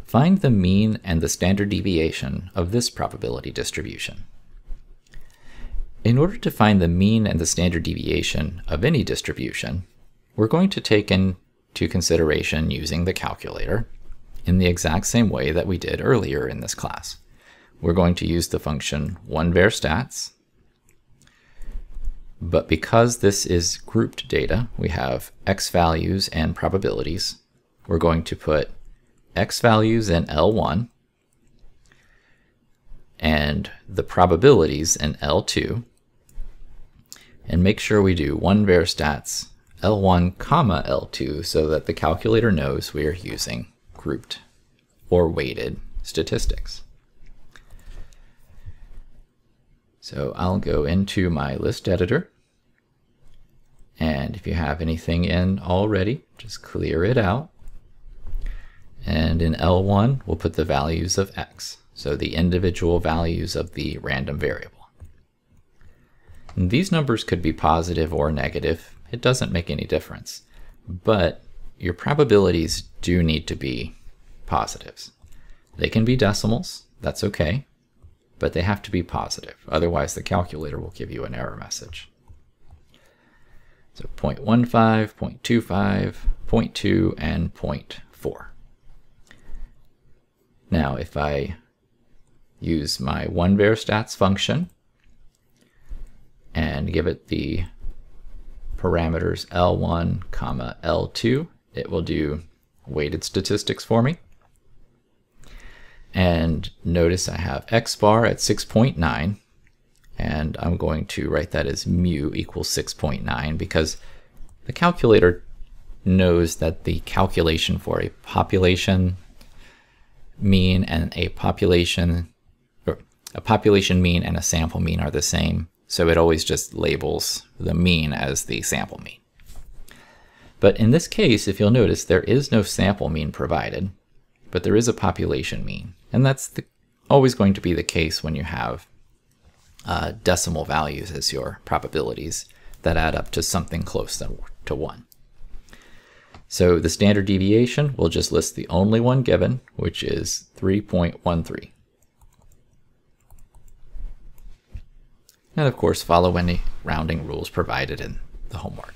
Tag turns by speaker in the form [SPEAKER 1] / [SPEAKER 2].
[SPEAKER 1] Find the mean and the standard deviation of this probability distribution. In order to find the mean and the standard deviation of any distribution, we're going to take into consideration using the calculator in the exact same way that we did earlier in this class. We're going to use the function 1varstats, but because this is grouped data, we have x values and probabilities. We're going to put x values in L1 and the probabilities in L2, and make sure we do 1varstats L1 comma L2 so that the calculator knows we are using grouped or weighted statistics. So I'll go into my list editor, and if you have anything in already, just clear it out. And in L1, we'll put the values of x, so the individual values of the random variable. And these numbers could be positive or negative. It doesn't make any difference, but your probabilities do need to be positives. They can be decimals, that's okay, but they have to be positive. Otherwise, the calculator will give you an error message. So 0.15, 0.25, 0.2, and 0.4. Now, if I use my 1varstats function and give it the parameters L1, L2, it will do weighted statistics for me. And notice I have x bar at 6.9, and I'm going to write that as mu equals 6.9 because the calculator knows that the calculation for a population mean and a population mean and a sample mean are the same, so it always just labels the mean as the sample mean. But in this case, if you'll notice, there is no sample mean provided, but there is a population mean. And that's always going to be the case when you have decimal values as your probabilities that add up to something close to 1. So the standard deviation will just list the only one given, which is 3.13. And of course, follow any rounding rules provided in the homework.